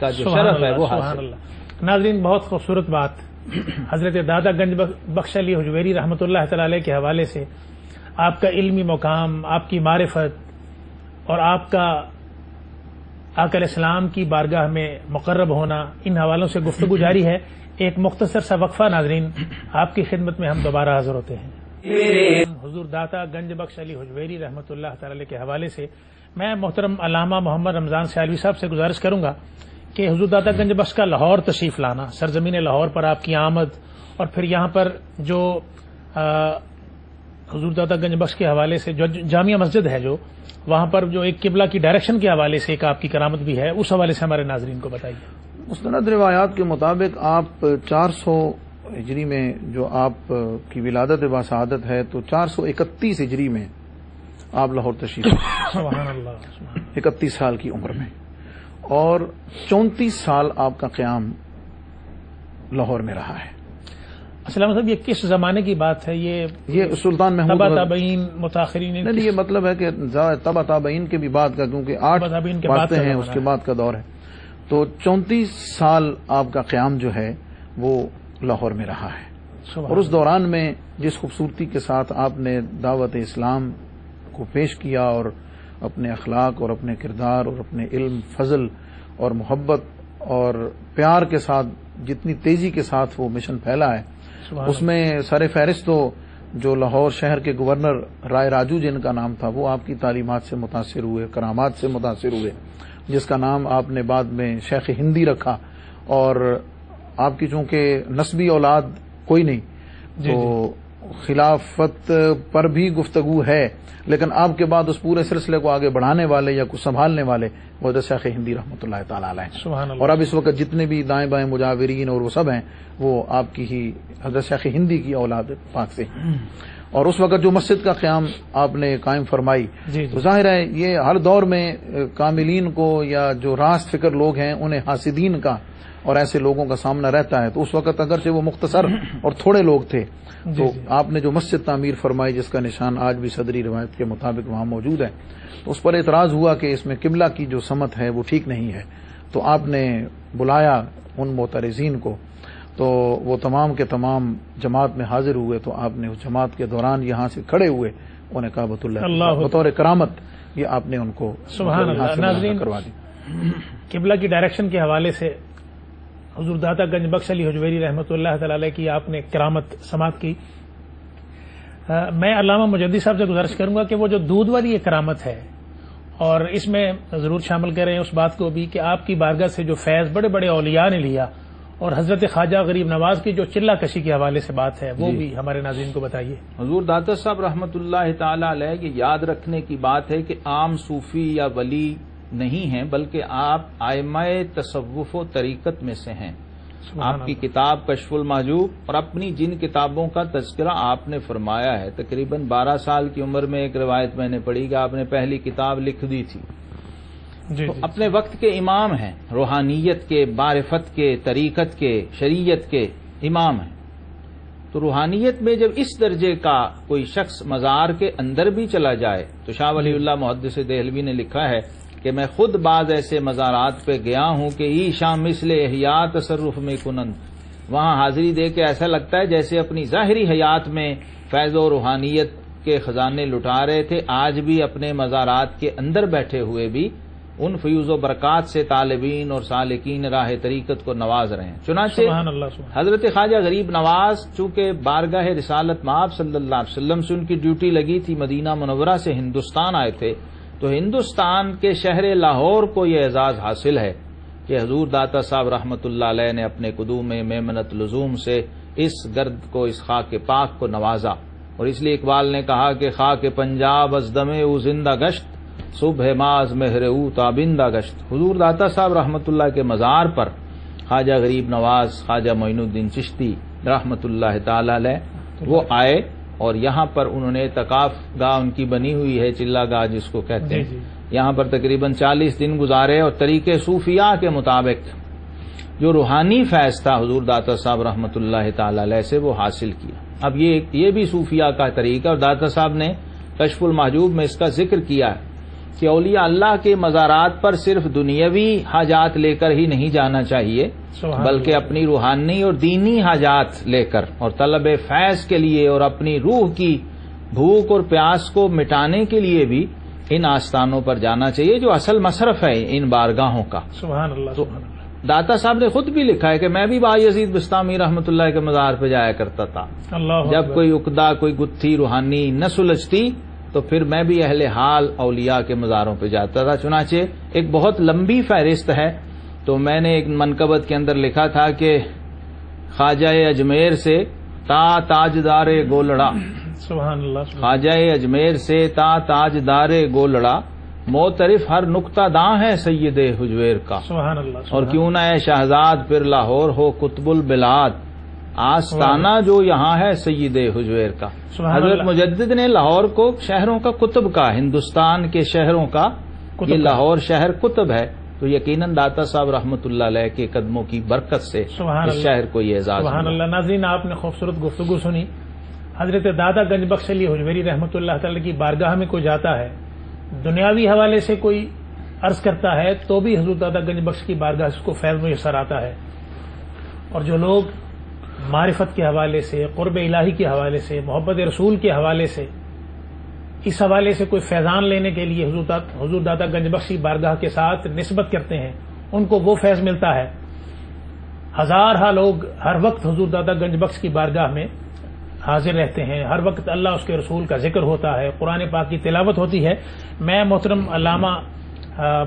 کا جو شرف ہے وہ حاصل. ناظرین بہت خوبصورت بات حضرت دادا گنج بخش علی حجویری رحمۃ اللہ تعالی علیہ کے حوالے سے آپ کا علمی مقام، آپ کی معرفت اور آپ کا آقا علیہ السلام کی بارگاہ میں مقرب ہونا، ان حوالوں سے گفتگو جاری ہے. ایک مختصر سا وقفہ ناظرین، آپ کی خدمت میں ہم دوبارہ حاضر ہوتے ہیں. حضور داتا گنج بخش علی حجویری رحمۃ اللہ تعالی کے حوالے سے میں محترم علامہ محمد رمضان سیالوی صاحب سے گزارش کروں گا کہ حضور داتا گنج بخش کا لاہور تشریف لانا، سرزمین لاہور پر آپ کی آمد، اور پھر یہاں پر جو حضور داتا گنج بخش کے حوالے سے جو جامعہ مسجد ہے جو وہاں پر جو ایک قبلہ کی ڈائریکشن کے حوالے سے ایک آپ کی کرامت بھی ہے، اس حوالے سے ہمارے ناظرین کو بتائیے. مستند روایات کے مطابق آپ 400 ہجری میں جو آپ کی ولادت باسعادت ہے تو 431 ہجری میں آپ لاہور تشریف سبحان اللہ 31 سال کی عمر میں، اور 34 سال آپ کا قیام لاہور میں رہا ہے. السلام صاحب یہ کس زمانے کی بات ہے؟ یہ سلطان محمود تبا تابعین متاخرین؟ نہیں، یہ مطلب ہے کہ تبا تابعین کے بھی بعد کا، کیونکہ 8 واسطے ہیں اس کے بعد کا دور ہے. تو 34 سال آپ کا قیام جو ہے وہ لاہور میں رہا ہے. اور اس دوران میں جس خوبصورتی کے ساتھ آپ نے دعوت اسلام کو پیش کیا اور اپنے اخلاق اور اپنے کردار اور اپنے علم، فضل اور محبت اور پیار کے ساتھ جتنی تیزی کے ساتھ وہ مشن پھیلا ہے، اس میں سر فہرست تو جو لاہور شہر کے گورنر رائے راجو جن کا نام تھا وہ آپ کی تعلیمات سے متاثر ہوئے، کرامات سے متاثر ہوئے، جس کا نام آپ نے بعد میں شیخ ہندی رکھا. اور آپ کی چونکہ نسبی اولاد کوئی نہیں تو خلافت پر بھی گفتگو ہے، لیکن آپ کے بعد اس پورے سلسلے کو آگے بڑھانے والے یا کچھ سنبھالنے والے وہ شیخ ہندی رحمۃ اللہ تعالی علیہ. اور اب اس وقت جتنے بھی دائیں بائیں مجاورین اور وہ سب ہیں وہ آپ کی ہی حضرت شیخ ہندی کی اولاد پاک سے. اور اس وقت جو مسجد کا قیام آپ نے قائم فرمائی، تو ظاہر ہے یہ ہر دور میں کاملین کو یا جو راست فکر لوگ ہیں انہیں حاسدین کا اور ایسے لوگوں کا سامنا رہتا ہے. تو اس وقت اگرچہ وہ مختصر اور تھوڑے لوگ تھے تو آپ نے جو مسجد تعمیر فرمائی جس کا نشان آج بھی صدری روایت کے مطابق وہاں موجود ہے، تو اس پر اعتراض ہوا کہ اس میں قبلہ کی جو سمت ہے وہ ٹھیک نہیں ہے. تو آپ نے بلایا ان معترضین کو، تو وہ تمام کے تمام جماعت میں حاضر ہوئے. تو آپ نے اس جماعت کے دوران یہاں سے کھڑے ہوئے انہیں کعبۃ اللہ بطور کرامت یہ آپ نے ان کو سبحان اللہ. ناظرین کروا دی. قبلہ کی ڈائریکشن کے حوالے سے حضور داتا گنج بخش علی حجویری رحمۃ اللہ تعالی علیہ کی آپ نے کرامت سماعت کی. میں علامہ مجدی صاحب سے گزارش کروں گا کہ وہ جو دودھ والی یہ کرامت ہے، اور اس میں ضرور شامل کریں اس بات کو بھی کہ آپ کی بارگاہ سے جو فیض بڑے بڑے اولیاء نے لیا، اور حضرت خواجہ غریب نواز کی جو چلہ کشی کے حوالے سے بات ہے وہ بھی ہمارے ناظرین کو بتائیے. حضور داتا صاحب رحمۃ اللہ تعالی علیہ یہ یاد رکھنے کی بات ہے کہ عام صوفی یا ولی نہیں ہیں، بلکہ آپ ائمہ تصوف و طریقت میں سے ہیں. آپ کی کتاب کشف المحجوب اور اپنی جن کتابوں کا تذکرہ آپ نے فرمایا ہے، تقریباً 12 سال کی عمر میں ایک روایت میں نے پڑھی کہ آپ نے پہلی کتاب لکھ دی تھی. تو اپنے وقت کے امام ہیں، روحانیت کے، معرفت کے، طریقت کے، شریعت کے امام ہیں. تو روحانیت میں جب اس درجے کا کوئی شخص مزار کے اندر بھی چلا جائے، تو شاہ ولی اللہ محدث دہلوی نے لکھا ہے کہ میں خود بعض ایسے مزارات پہ گیا ہوں کہ ای شام مثل احیاء تصرف میں کنند، وہاں حاضری دے کے ایسا لگتا ہے جیسے اپنی ظاہری حیات میں فیض و روحانیت کے خزانے لٹا رہے تھے، آج بھی اپنے مزارات کے اندر بیٹھے ہوئے بھی ان فیوز و برکات سے طالبین اور سالکین راہ طریقت کو نواز رہے ہیں۔ چنانچہ سبحان اللہ سبحان حضرت خواجہ غریب نواز چونکہ بارگاہ رسالت مآب صلی اللہ علیہ وسلم سے ان کی ڈیوٹی لگی تھی، مدینہ منورہ سے ہندوستان آئے تھے، تو ہندوستان کے شہر لاہور کو یہ اعزاز حاصل ہے کہ حضور داتا صاحب رحمت اللہ علیہ نے اپنے قدوم میمنت لزوم سے اس گرد کو، اس خاک پاک کو نوازا۔ اور اس لیے اقبال نے کہا کہ خاک پنجاب از دمے او زندہ گشت، صبح ماز مہر او تابندہ گشت۔ حضور داتا صاحب رحمت اللہ کے مزار پر خواجہ غریب نواز، خواجہ معین الدین چشتی رحمت اللہ تعالی علیہ وہ آئے، اور یہاں پر انہوں نے اعتکاف گاہ ان کی بنی ہوئی ہے، چلا گاہ جس کو کہتے ہیں، یہاں پر تقریباً 40 دن گزارے، اور طریقے صوفیاء کے مطابق جو روحانی فیض تھا حضور داتا صاحب رحمت اللہ تعالی علیہ سے وہ حاصل کیا۔ اب یہ بھی صوفیاء کا طریقہ، اور داتا صاحب نے کشف المحجوب میں اس کا ذکر کیا ہے کہ اولیاء اللہ کے مزارات پر صرف دنیاوی حاجات لے کر ہی نہیں جانا چاہیے، بلکہ اپنی روحانی اور دینی حاجات لے کر اور طلب فیض کے لیے اور اپنی روح کی بھوک اور پیاس کو مٹانے کے لیے بھی ان آستانوں پر جانا چاہیے جو اصل مصرف ہے ان بارگاہوں کا۔ سبحان اللہ سبحان اللہ۔ داتا صاحب نے خود بھی لکھا ہے کہ میں بھی بایزید بستامی رحمت اللہ کے مزار پہ جایا کرتا تھا، جب کوئی عقدہ، کوئی گتھی روحانی نہ سلجھتی تو پھر میں بھی اہل حال اولیاء کے مزاروں پہ جاتا تھا۔ چنانچہ ایک بہت لمبی فہرست ہے، تو میں نے ایک منقبت کے اندر لکھا تھا کہ خواجہ اجمیر سے تا تاجدار گولڑا، سبحان اللہ، خواجہ اجمیر سے تا تاجدار گولڑا، موترف ہر نقطہ داں ہے سید حجویر کا، سبحان اللہ، اور کیوں نہ اے شہزاد پھر لاہور ہو قطب البلاد، آستانہ جو یہاں ہے سید حجویر کا۔ حضرت مجدد نے لاہور کو شہروں کا قطب کا، ہندوستان کے شہروں کا یہ لاہور شہر قطب ہے، تو یقیناً داتا صاحب رحمت اللہ علیہ کے قدموں کی برکت سے اس شہر کو یہ اعزاز سبحان اللہ۔ ناظرین، آپ نے خوبصورت گفتگو سنی۔ حضرت دادا گنج بخش علی حجویری رحمۃ اللہ تعالی کی بارگاہ میں کوئی جاتا ہے، دنیاوی حوالے سے کوئی عرض کرتا ہے تو بھی حضور دادا گنج بخش کی بارگاہ سے اس کو فیض میسر آتا ہے، اور جو لوگ معرفت کے حوالے سے، قرب الہی کے حوالے سے، محبت رسول کے حوالے سے، اس حوالے سے کوئی فیضان لینے کے لیے حضور دادا گنج بخش کی بارگاہ کے ساتھ نسبت کرتے ہیں، ان کو وہ فیض ملتا ہے۔ ہزارہ لوگ ہر وقت حضور دادا گنج بخش کی بارگاہ میں حاضر رہتے ہیں، ہر وقت اللہ اس کے رسول کا ذکر ہوتا ہے، قرآن پاک کی تلاوت ہوتی ہے۔ میں محترم علامہ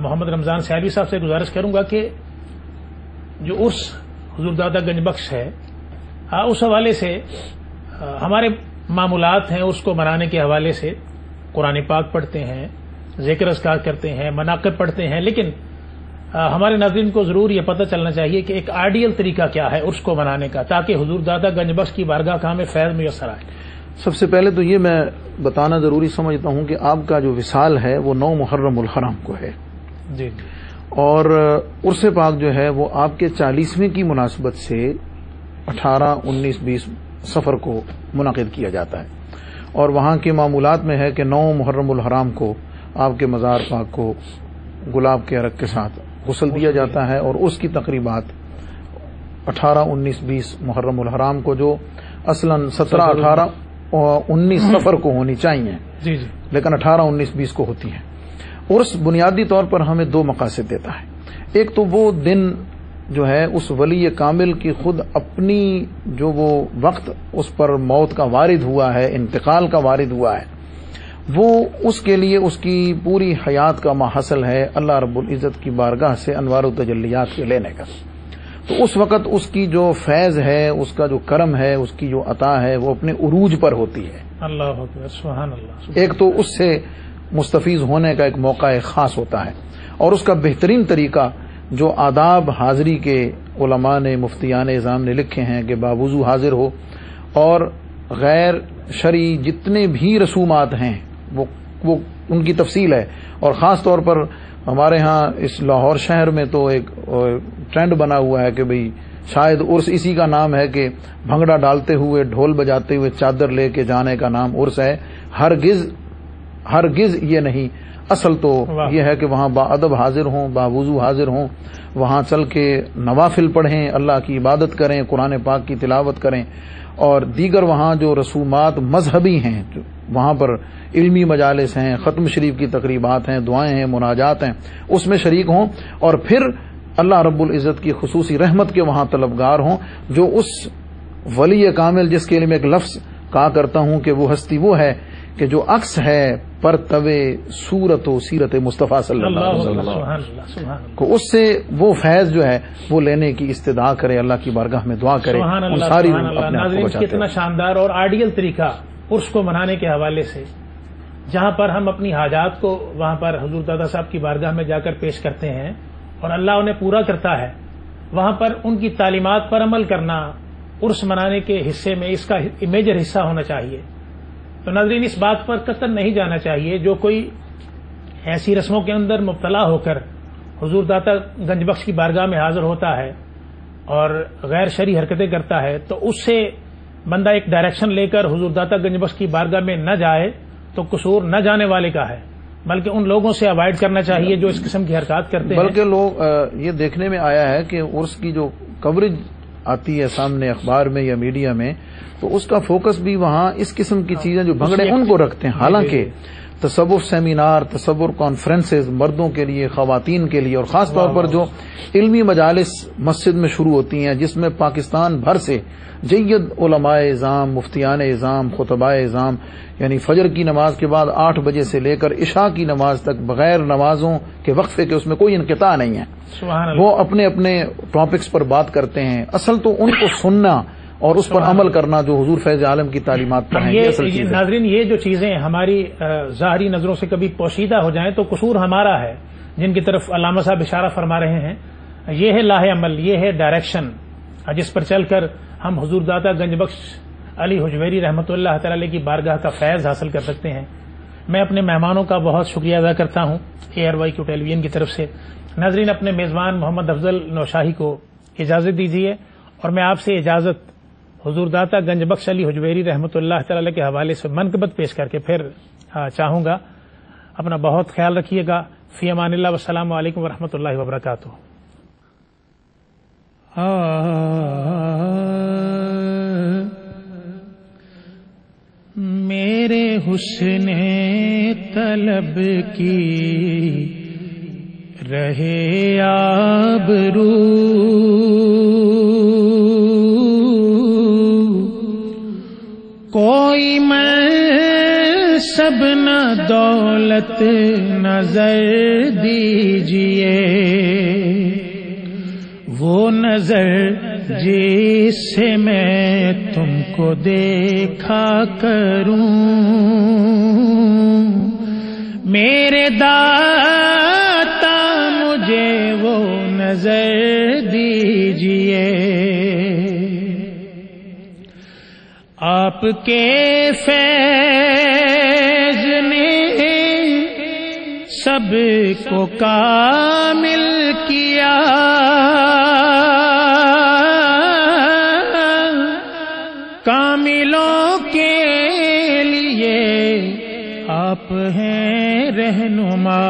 محمد رمضان سیالوی صاحب سے گزارش کروں گا کہ جو عرس حضور دادا گنج بخش ہے، اس حوالے سے ہمارے معمولات ہیں، اس کو منانے کے حوالے سے قرآن پاک پڑھتے ہیں، ذکر اذکار کرتے ہیں، مناقب پڑھتے ہیں، لیکن ہمارے ناظرین کو ضرور یہ پتہ چلنا چاہیے کہ ایک آئیڈیل طریقہ کیا ہے عرس کو منانے کا، تاکہ حضور دادا گنج بخش کی بارگاہ کا ہمیں فیض میسر آئے۔ سب سے پہلے تو یہ میں بتانا ضروری سمجھتا ہوں کہ آپ کا جو وصال ہے وہ 9 محرم الحرام کو ہے، جی، اور عرس پاک جو ہے وہ آپ کے 40ویں کی مناسبت سے 18، 19، 20 سفر کو منعقد کیا جاتا ہے، اور وہاں کے معمولات میں ہے کہ 9 محرم الحرام کو آپ کے مزار پاک کو گلاب کے عرق کے ساتھ غسل دیا جاتا ہے، اور اس کی تقریبات 18، 19، 20 محرم الحرام کو، جو اصلاً 17، 18 اور 19 سفر کو ہونی چاہیے، جی جی، لیکن 18، 19، 20 کو ہوتی ہیں۔ عرس بنیادی طور پر ہمیں 2 مقاصد دیتا ہے۔ ایک تو وہ دن جو ہے اس ولی کامل کی خود اپنی جو وہ وقت اس پر موت کا وارد ہوا ہے، انتقال کا وارد ہوا ہے، وہ اس کے لیے اس کی پوری حیات کا محصل ہے اللہ رب العزت کی بارگاہ سے انوار و تجلیات کے لینے کا۔ تو اس وقت اس کی جو فیض ہے، اس کا جو کرم ہے، اس کی جو عطا ہے، وہ اپنے عروج پر ہوتی ہے۔ اللہ اکبر، سبحان اللہ۔ ایک تو اس سے مستفیض ہونے کا ایک موقع خاص ہوتا ہے، اور اس کا بہترین طریقہ جو آداب حاضری کے علماء نے، مفتیان اعظام نے لکھے ہیں کہ باوضو حاضر ہو، اور غیر شرعی جتنے بھی رسومات ہیں وہ ان کی تفصیل ہے، اور خاص طور پر ہمارے ہاں اس لاہور شہر میں تو ایک ٹرینڈ بنا ہوا ہے کہ بھئی شاید عرس اسی کا نام ہے کہ بھنگڑا ڈالتے ہوئے، ڈھول بجاتے ہوئے چادر لے کے جانے کا نام عرس ہے۔ ہرگز ہرگز یہ نہیں. اصل تو یہ ہے کہ وہاں باادب حاضر ہوں، باوضو حاضر ہوں، وہاں چل کے نوافل پڑھیں، اللہ کی عبادت کریں، قرآن پاک کی تلاوت کریں، اور دیگر وہاں جو رسومات مذہبی ہیں، وہاں پر علمی مجالس ہیں، ختم شریف کی تقریبات ہیں، دعائیں ہیں، مناجات ہیں، اس میں شریک ہوں، اور پھر اللہ رب العزت کی خصوصی رحمت کے وہاں طلبگار ہوں، جو اس ولی کامل جس کے لیے میں ایک لفظ کہا کرتا ہوں کہ وہ ہستی وہ ہے کہ جو عکس ہے پرتوے صورت و سیرت مصطفیٰ صلی اللہ علیہ وسلم کو، اس سے وہ فیض جو ہے وہ لینے کی استدعا کرے، اللہ کی بارگاہ میں دعا کرے. ساری ناظرین کتنا شاندار اور آئیڈیل طریقہ عرس کو منانے کے حوالے سے، جہاں پر ہم اپنی حاجات کو وہاں پر حضور دادا صاحب کی بارگاہ میں جا کر پیش کرتے ہیں اور اللہ انہیں پورا کرتا ہے، وہاں پر ان کی تعلیمات پر عمل کرنا عرس منانے کے حصے میں اس کا میجر حصہ ہونا چاہیے. تو ناظرین اس بات پر قطعاً نہیں جانا چاہیے جو کوئی ایسی رسموں کے اندر مبتلا ہو کر حضور داتا گنج بخش کی بارگاہ میں حاضر ہوتا ہے اور غیر شرعی حرکتیں کرتا ہے، تو اس سے بندہ ایک ڈائریکشن لے کر حضور داتا گنج بخش کی بارگاہ میں نہ جائے تو قصور نہ جانے والے کا ہے، بلکہ ان لوگوں سے اوائڈ کرنا چاہیے جو اس قسم کی حرکات کرتے ہیں. بلکہ لوگ یہ دیکھنے میں آیا ہے کہ عرس کی جو کوریج آتی ہے سامنے اخبار میں یا میڈیا میں، تو اس کا فوکس بھی وہاں اس قسم کی چیزیں جو بھنگڑے ان کو رکھتے ہیں، حالانکہ تصوف سیمینار، تصور کانفرنسز مردوں کے لیے، خواتین کے لیے، اور خاص طور پر جو علمی مجالس مسجد میں شروع ہوتی ہیں جس میں پاکستان بھر سے جید علماء اعظام، مفتیان اعظام، خطباء اعظام، یعنی فجر کی نماز کے بعد 8 بجے سے لے کر عشاء کی نماز تک بغیر نمازوں کے وقفے کے اس میں کوئی انقطاع نہیں ہے. وہ اپنے اپنے ٹاپکس پر بات کرتے ہیں. اصل تو ان کو سننا اور اس پر عمل کرنا جو حضور فیض عالم کی تعلیمات پر ہیں. یہ ناظرین یہ جو چیزیں ہماری ظاہری نظروں سے کبھی پوشیدہ ہو جائیں تو قصور ہمارا ہے، جن کی طرف علامہ صاحب اشارہ فرما رہے ہیں. یہ ہے لاہ عمل، یہ ہے ڈائریکشن جس پر چل کر ہم حضور داتا گنج بخش علی حجویری رحمۃ اللہ تعالی کی بارگاہ کا فیض حاصل کر سکتے ہیں. میں اپنے مہمانوں کا بہت شکریہ ادا کرتا ہوں ARYQ ٹیلی ویژن کی طرف سے. ناظرین اپنے میزبان محمد افضل نوشاہی کو اجازت دیجیے اور میں آپ سے اجازت حضور داتا گنج بخش علی حجویری رحمۃ اللہ تعالی کے حوالے سے منقبت پیش کر کے پھر چاہوں گا. اپنا بہت خیال رکھیے گا. فی امان اللہ والسلام علیکم ورحمۃ اللہ وبرکاتہ. میرے حسن طلب کی رہے آبرو، کوئی منصب نہ دولت نظر دیجئے، وہ نظر جس سے میں تم کو دیکھا کروں، میرے داتا مجھے وہ نظر دیجئے. آپ کے فیض نے سب کو کامل کیا، کاملوں کے لیے آپ ہیں رہنما.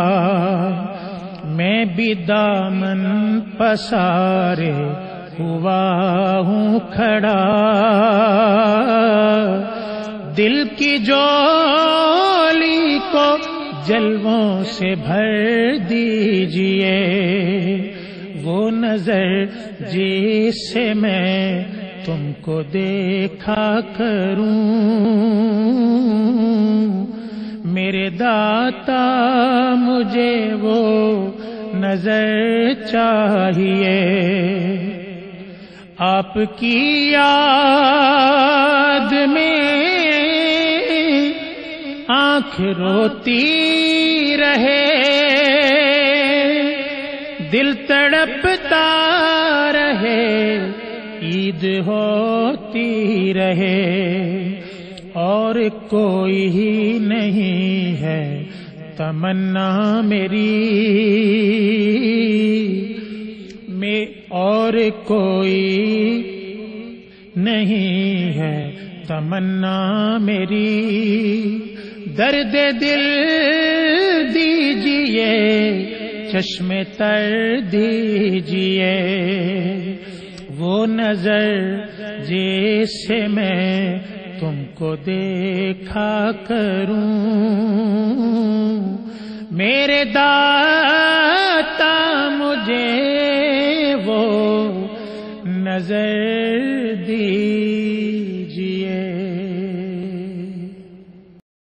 میں بھی دامن پسارے ہوا ہوں کھڑا، دل کی جولی کو جلووں سے بھر دیجئے، وہ نظر جس سے میں تم کو دیکھا کروں، میرے داتا مجھے وہ نظر چاہیے. آپ کی یاد میں آنکھ روتی رہے، دل تڑپتا رہے، عید ہوتی رہے، اور کوئی ہی نہیں ہے تمنا میری، اور کوئی نہیں ہے تمنا میری، درد دل دیجئے، چشم تر دیجئے، وہ نظر جس سے میں تم کو دیکھا کروں، میرے داتا مجھے وہ نظر دی